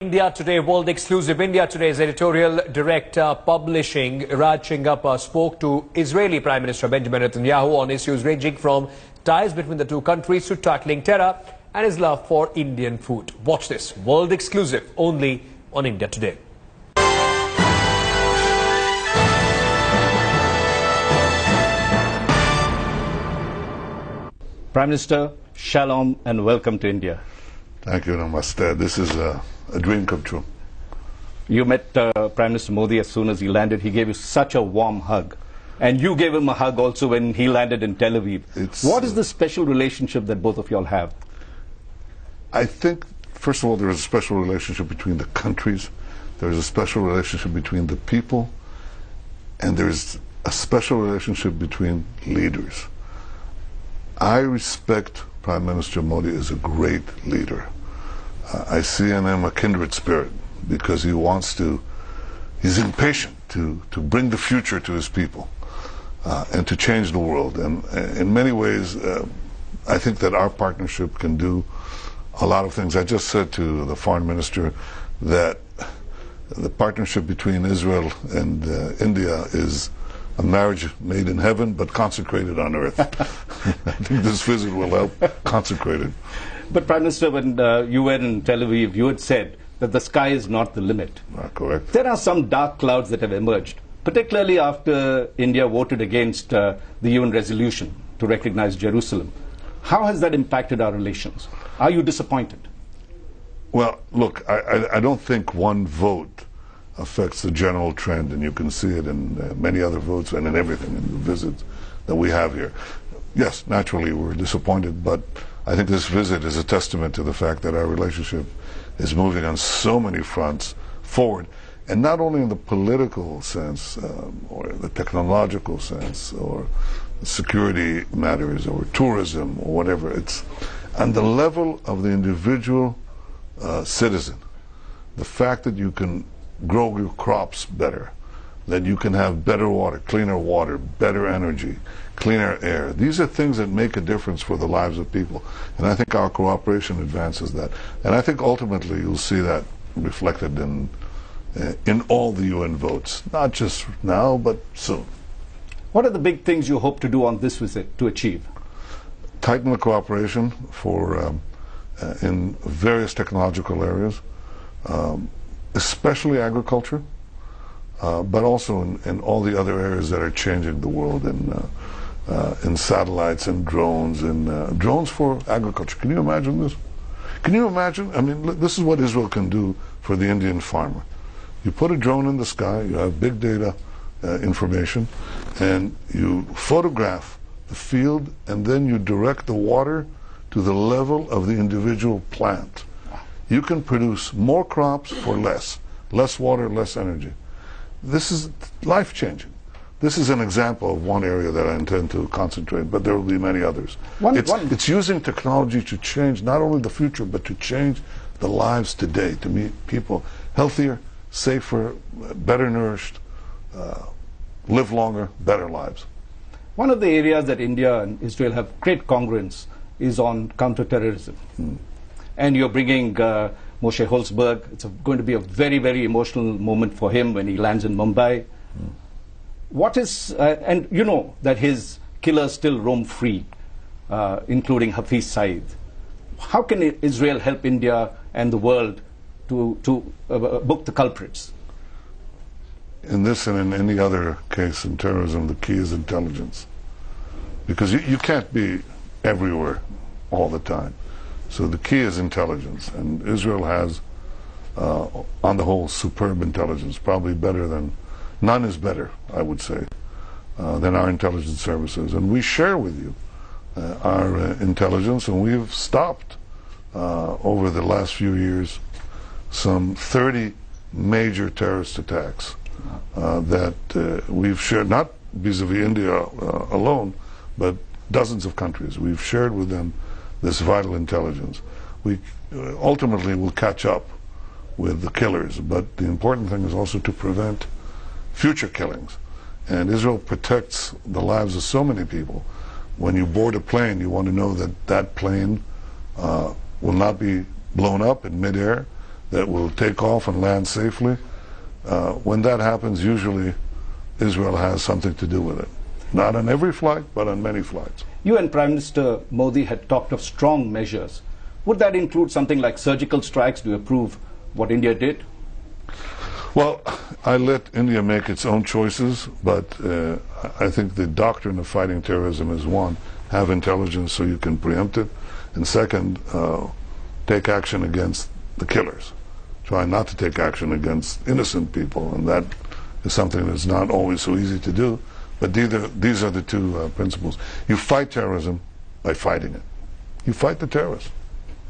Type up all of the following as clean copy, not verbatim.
India Today, world exclusive. India Today's editorial director publishing Raj Chingappa spoke to Israeli Prime Minister Benjamin Netanyahu on issues ranging from ties between the two countries to tackling terror and his love for Indian food. Watch this, world exclusive, only on India Today. Prime Minister, shalom and welcome to India. Thank you, Namaste. This is a dream come true. You met Prime Minister Modi as soon as he landed. He gave you such a warm hug. And you gave him a hug also when he landed in Tel Aviv. What is the special relationship that both of you all have? I think, first of all, there is a special relationship between the countries. There is a special relationship between the people. And there is a special relationship between leaders. I respect Prime Minister Modi as a great leader. I see in him a kindred spirit because he's impatient to bring the future to his people and to change the world. And in many ways, I think that our partnership can do a lot of things. I just said to the foreign minister that the partnership between Israel and India is a marriage made in heaven but consecrated on earth. I think this visit will help consecrate it. But Prime Minister, when you were in Tel Aviv, you had said that the sky is not the limit. Correct. There are some dark clouds that have emerged, particularly after India voted against the UN resolution to recognize Jerusalem. How has that impacted our relations? Are you disappointed? Well, look, I don't think one vote affects the general trend, and you can see it in many other votes and in everything, in the visits that we have here. Yes, naturally we're disappointed, but I think this visit is a testament to the fact that our relationship is moving on so many fronts forward, and not only in the political sense, or the technological sense, or security matters, or tourism, or whatever. It's on the level of the individual citizen. The fact that you can grow your crops better, that you can have better water, better energy, cleaner air. These are things that make a difference for the lives of people. And I think our cooperation advances that. And I think ultimately you'll see that reflected in all the UN votes, not just now, but soon. What are the big things you hope to do on this visit to achieve? Tighten the cooperation in various technological areas, especially agriculture, but also in all the other areas that are changing the world, in satellites and drones, and drones for agriculture. Can you imagine this? Can you imagine? I mean, this is what Israel can do for the Indian farmer. You put a drone in the sky, you have big data information, and you photograph the field, and then you direct the water to the level of the individual plant. You can produce more crops for less water, less energy. This is life-changing. This is an example of one area that I intend to concentrate, but there will be many others. It's using technology to change not only the future, but to change the lives today, to make people healthier, safer, better nourished, live longer, better lives. One of the areas that India and Israel have great congruence is on counterterrorism. And you're bringing Moshe Holzberg. It's going to be a very, very emotional moment for him when he lands in Mumbai. What is, and you know that his killers still roam free, including Hafiz Saeed. How can Israel help India and the world to book the culprits? In this and in any other case in terrorism, the key is intelligence. Because you can't be everywhere all the time. So the key is intelligence, and Israel has, on the whole, superb intelligence, probably better than, none is better, I would say, than our intelligence services. And we share with you our intelligence, and we've stopped, over the last few years, some 30 major terrorist attacks that we've shared, not vis-a-vis India alone, but dozens of countries. We've shared with them this vital intelligence. We ultimately will catch up with the killers, but the important thing is also to prevent future killings. And Israel protects the lives of so many people. When you board a plane, you want to know that that plane will not be blown up in midair, that will take off and land safely. When that happens, usually Israel has something to do with it. Not on every flight, but on many flights. You and Prime Minister Modi had talked of strong measures. Would that include something like surgical strikes to approve what India did? Well, I let India make its own choices, but I think the doctrine of fighting terrorism is one, have intelligence so you can preempt it, and second, take action against the killers. Try not to take action against innocent people, and that is something that's not always so easy to do, but these are the two principles. You fight terrorism by fighting it. You fight the terrorists.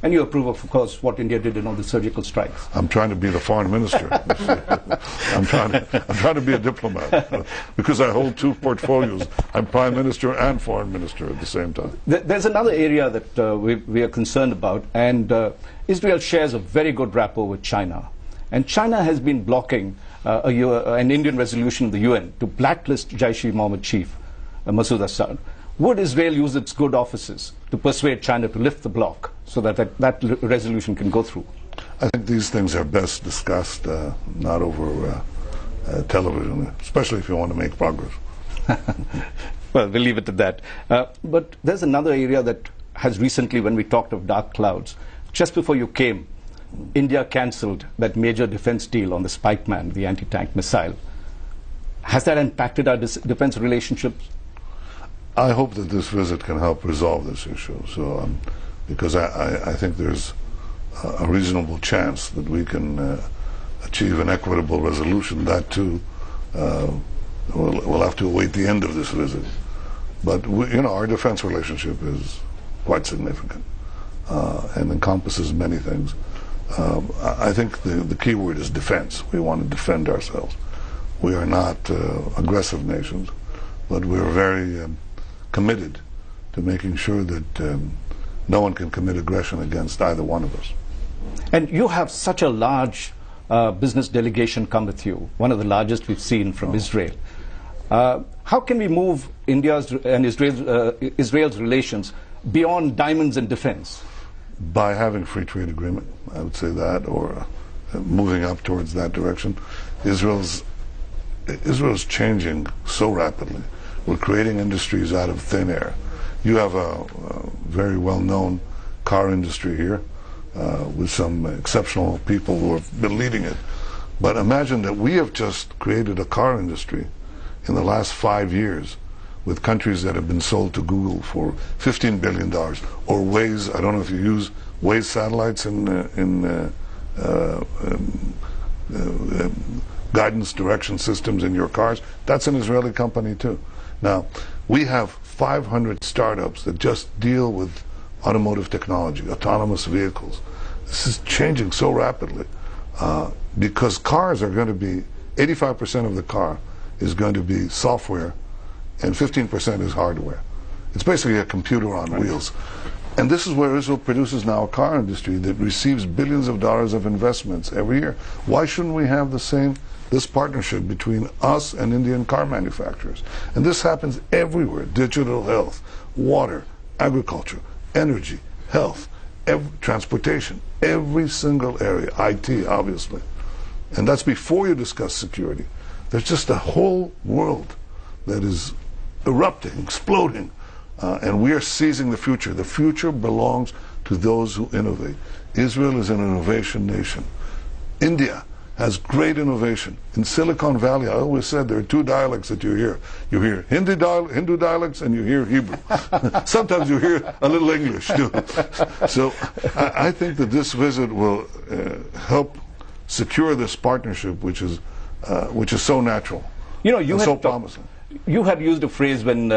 And you approve of course, what India did in all the surgical strikes. I'm trying to be the foreign minister. I'm trying to be a diplomat because I hold two portfolios. I'm prime minister and foreign minister at the same time. There's another area that we are concerned about, and Israel shares a very good rapport with China. And China has been blocking an Indian resolution of the UN to blacklist Jaish-e-Mohammed chief Masood Assad. Would Israel use its good offices to persuade China to lift the block so that that resolution can go through? I think these things are best discussed not over television, especially if you want to make progress. Well, we'll leave it at that. But there's another area that has recently, when we talked of dark clouds, just before you came, India cancelled that major defense deal on the Spikeman, the anti-tank missile. Has that impacted our defense relationships? I hope that this visit can help resolve this issue. So, because I think there's a reasonable chance that we can achieve an equitable resolution. That too, we'll have to await the end of this visit. But our defense relationship is quite significant and encompasses many things. I think the key word is defense. We want to defend ourselves. We are not aggressive nations, but we're very committed to making sure that no one can commit aggression against either one of us. And you have such a large business delegation come with you, one of the largest we've seen from Israel. How can we move India's and Israel's relations beyond diamonds and defense? By having free trade agreement, I would say that, or moving up towards that direction. Israel's changing so rapidly. We're creating industries out of thin air. You have a very well-known car industry here with some exceptional people who have been leading it. But imagine that we have just created a car industry in the last 5 years with countries that have been sold to Google for $15 billion, or Waze. I don't know if you use Waze satellites in guidance direction systems in your cars. That's an Israeli company too. Now, we have 500 startups that just deal with automotive technology, autonomous vehicles. This is changing so rapidly because cars are going to be, 85% of the car is going to be software and 15% is hardware. It's basically a computer on wheels. And this is where Israel produces now a car industry that receives billions of dollars of investments every year. Why shouldn't we have this partnership between us and Indian car manufacturers? And this happens everywhere: digital health, water, agriculture, energy, health, transportation, every single area, IT obviously. And that's before you discuss security. There's just a whole world that is erupting, exploding, and we are seizing the future. The future belongs to those who innovate. Israel is an innovation nation. India has great innovation. In Silicon Valley, I always said there are two dialects that you hear. You hear Hindu dialects and you hear Hebrew. Sometimes you hear a little English too. So I think that this visit will help secure this partnership, which is so natural and so promising. You had used a phrase when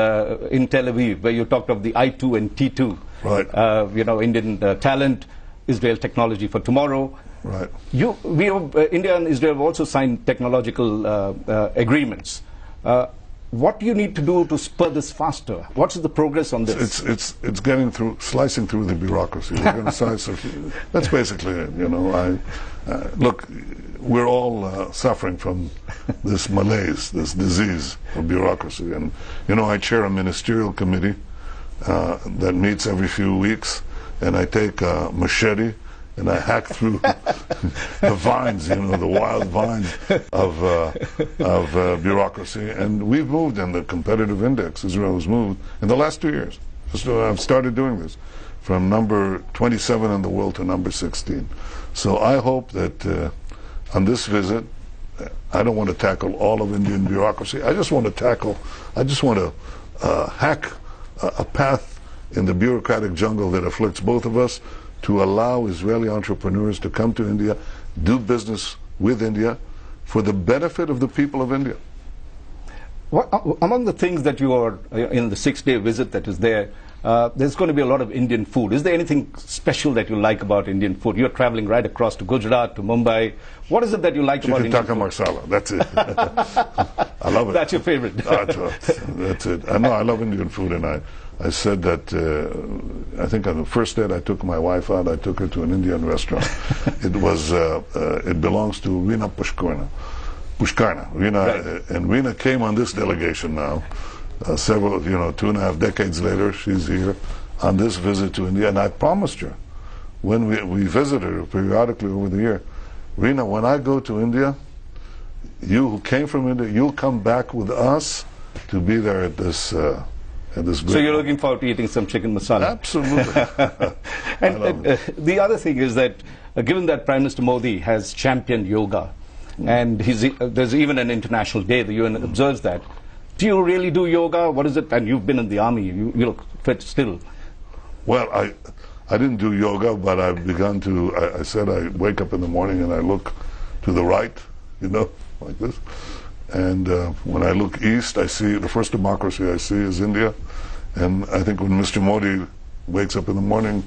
in Tel Aviv, where you talked of the I2 and T2. Right. Indian talent, Israel technology for tomorrow. Right. India and Israel have also signed technological agreements. What do you need to do to spur this faster? What's the progress on this? It's getting through, slicing through the bureaucracy. We're going to slice it. That's basically it. Look, we're all suffering from this malaise, this disease of bureaucracy. And I chair a ministerial committee that meets every few weeks, and I take a machete and I hacked through the vines, the wild vines of bureaucracy. And we've moved in the competitive index. Israel has moved in the last 2 years. So I've started doing this from number 27 in the world to number 16. So I hope that on this visit, I don't want to tackle all of Indian bureaucracy. I just want to hack a path in the bureaucratic jungle that afflicts both of us, to allow Israeli entrepreneurs to come to India, do business with India for the benefit of the people of India. Among the things that you are in the 6-day visit that is there, there's going to be a lot of Indian food. Is there anything special that you like about Indian food? You're traveling right across to Gujarat, to Mumbai. What is it that you like about Indian food? Marsala, that's it. I love it. That's your favorite. That's it. I love Indian food, and I said that I think on the first day I took my wife out, I took her to an Indian restaurant. It belongs to Reena Pushkarna. Reena, and Reena came on this delegation now. Several, 2.5 decades later, she's here on this visit to India, and I promised her when we visited her periodically over the year, Reena, when I go to India, you who came from India, you'll come back with us to be there at this. So you're looking forward to eating some chicken masala? Absolutely. and the other thing is that, given that Prime Minister Modi has championed yoga, and there's even an international day, the UN observes that. Do you really do yoga? What is it? And you've been in the army. You look fit still. Well, I didn't do yoga, but I've begun to. I said I wake up in the morning and I look to the right, like this. And when I look east, I see the first democracy I see is India. And I think when Mr. Modi wakes up in the morning,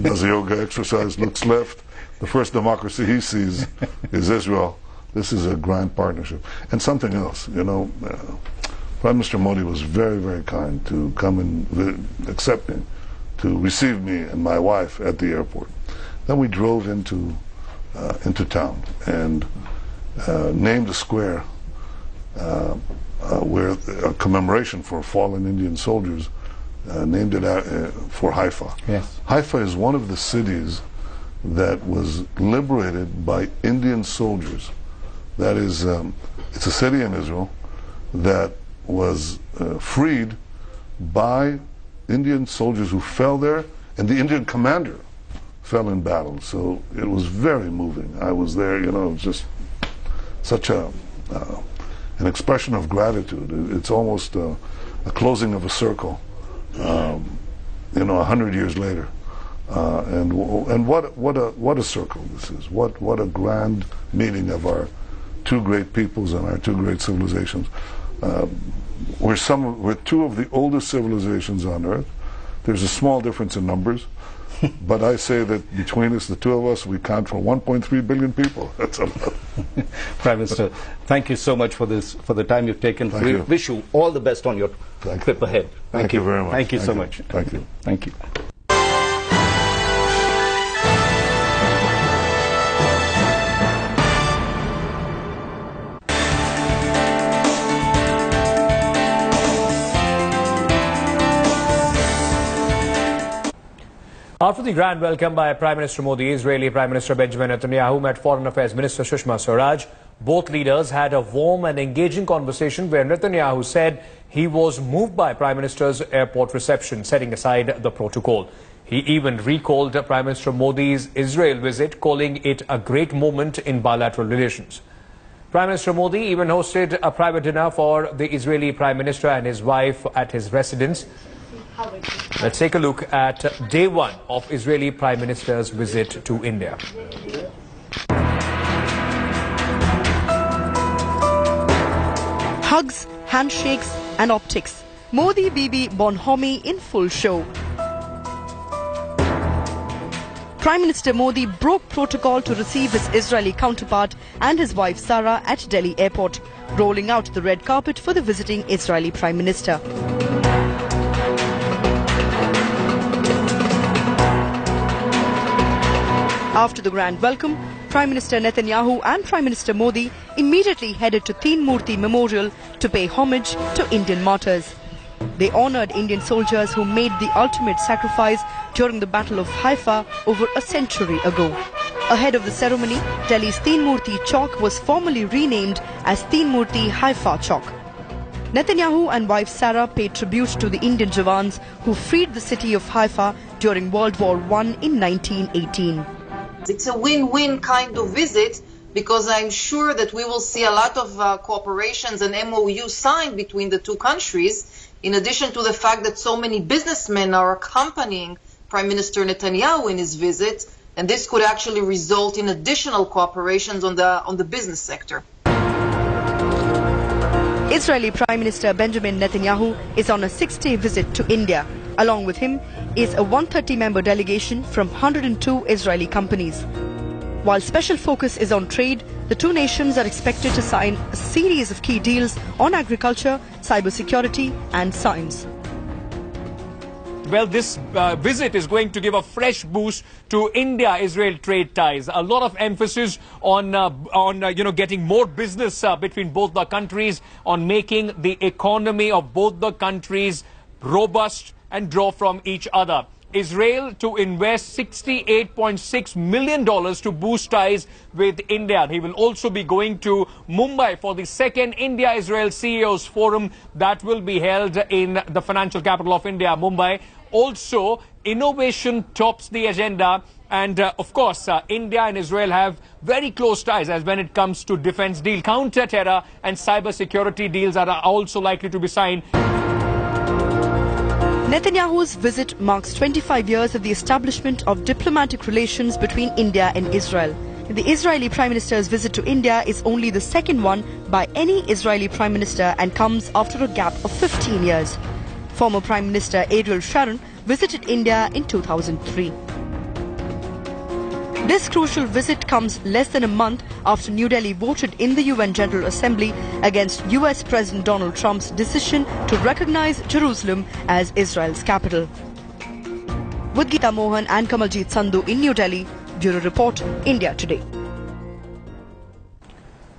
does a yoga exercise, looks left, the first democracy he sees is Israel. This is a grand partnership. And something else, Prime Minister Modi was very, very kind to come and accept me, to receive me and my wife at the airport. Then we drove into town and named a square where a commemoration for fallen Indian soldiers, named it for Haifa. Yes. Haifa is one of the cities that was liberated by Indian soldiers. That is, it's a city in Israel that was freed by Indian soldiers who fell there, and the Indian commander fell in battle. So it was very moving. I was there, it was just such an expression of gratitude. It's almost a closing of a circle, 100 years later. And what a circle this is. What a grand meeting of our two great peoples and our two great civilizations. We're two of the oldest civilizations on earth. There's a small difference in numbers, but I say that between us, the two of us, we count for 1.3 billion people. That's a lot. Prime Minister, thank you so much for the time you've taken. We wish you all the best on your trip ahead. Thank you very much. Thank you so much. Thank you. Thank you. After the grand welcome by Prime Minister Modi, Israeli Prime Minister Benjamin Netanyahu met Foreign Affairs Minister Sushma Swaraj. Both leaders had a warm and engaging conversation where Netanyahu said he was moved by Prime Minister's airport reception, setting aside the protocol. He even recalled Prime Minister Modi's Israel visit, calling it a great moment in bilateral relations. Prime Minister Modi even hosted a private dinner for the Israeli Prime Minister and his wife at his residence. Let's take a look at day one of Israeli Prime Minister's visit to India. Hugs, handshakes and optics. Modi Bibi Bonhomie in full show. Prime Minister Modi broke protocol to receive his Israeli counterpart and his wife Sarah at Delhi airport, rolling out the red carpet for the visiting Israeli Prime Minister. After the grand welcome, Prime Minister Netanyahu and Prime Minister Modi immediately headed to Teen Murti Memorial to pay homage to Indian martyrs. They honored Indian soldiers who made the ultimate sacrifice during the Battle of Haifa over a century ago. Ahead of the ceremony, Delhi's Teen Murti Chowk was formally renamed as Teen Murti Haifa Chowk. Netanyahu and wife Sarah paid tribute to the Indian Jawans who freed the city of Haifa during World War I in 1918. It's a win-win kind of visit because I'm sure that we will see a lot of cooperations and MOU signed between the two countries, in addition to the fact that so many businessmen are accompanying Prime Minister Netanyahu in his visit, and this could actually result in additional cooperations on the business sector. Israeli Prime Minister Benjamin Netanyahu is on a 6-day visit to India. Along with him is a 130-member delegation from 102 Israeli companies. While special focus is on trade, the two nations are expected to sign a series of key deals on agriculture, cybersecurity and science. Well, this visit is going to give a fresh boost to India-Israel trade ties. A lot of emphasis on getting more business between both the countries, on making the economy of both the countries robust and draw from each other. Israel to invest $68.6 million to boost ties with India. He will also be going to Mumbai for the second India-Israel CEOs Forum that will be held in the financial capital of India, Mumbai. Also, innovation tops the agenda. And of course, India and Israel have very close ties as when it comes to defense deal. Counter-terror and cyber-security deals are also likely to be signed. Netanyahu's visit marks 25 years of the establishment of diplomatic relations between India and Israel. The Israeli Prime Minister's visit to India is only the second one by any Israeli Prime Minister and comes after a gap of 15 years. Former Prime Minister Ariel Sharon visited India in 2003. This crucial visit comes less than a month after New Delhi voted in the UN General Assembly against US President Donald Trump's decision to recognize Jerusalem as Israel's capital. With Geeta Mohan and Kamaljeet Sandhu in New Delhi, Bureau Report, India Today.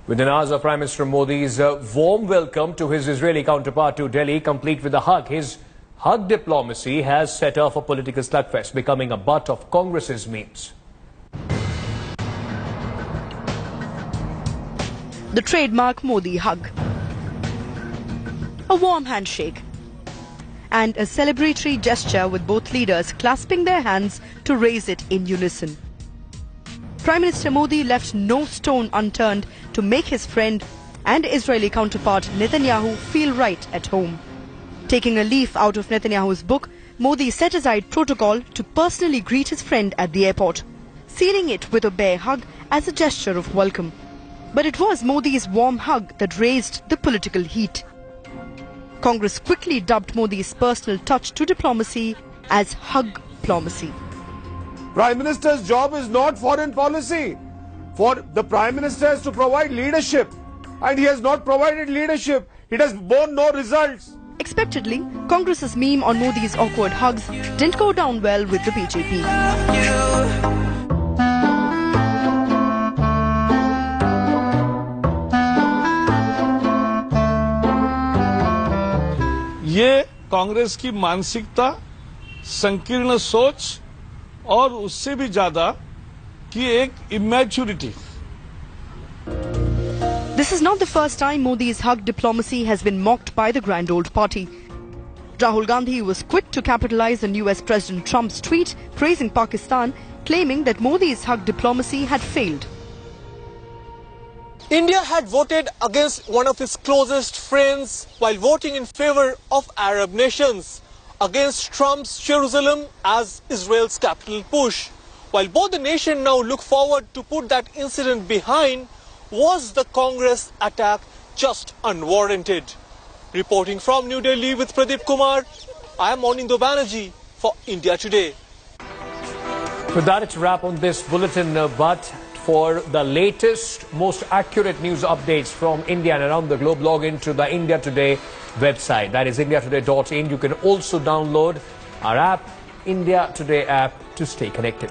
Within hours of Prime Minister Modi's warm welcome to his Israeli counterpart to Delhi, complete with a hug. His hug diplomacy has set off a political slugfest, becoming a butt of Congress's memes. The trademark Modi hug, a warm handshake and a celebratory gesture with both leaders clasping their hands to raise it in unison. Prime Minister Modi left no stone unturned to make his friend and Israeli counterpart Netanyahu feel right at home. Taking a leaf out of Netanyahu's book, Modi set aside protocol to personally greet his friend at the airport, sealing it with a bear hug as a gesture of welcome. But it was Modi's warm hug that raised the political heat. Congress quickly dubbed Modi's personal touch to diplomacy as hug-plomacy. Prime Minister's job is not foreign policy. For the Prime Minister is to provide leadership, and he has not provided leadership. It has borne no results. Expectedly, Congress's meme on Modi's awkward hugs didn't go down well with the BJP. ये कांग्रेस की मानसिकता, संकीर्ण सोच और उससे भी ज्यादा कि एक immaturity. This is not the first time Modi's hug diplomacy has been mocked by the grand old party. Rahul Gandhi was quick to capitalize on US President Trump's tweet praising Pakistan, claiming that Modi's hug diplomacy had failed. India had voted against one of its closest friends while voting in favor of Arab nations, against Trump's Jerusalem as Israel's capital push. While both the nations now look forward to put that incident behind, was the Congress attack just unwarranted? Reporting from New Delhi with Pradeep Kumar, I am Monindo Banerjee for India Today. With that, it's a wrap on this bulletin, but for the latest, most accurate news updates from India and around the globe, log into the India Today website. That is indiatoday.in. You can also download our app, India Today app, to stay connected.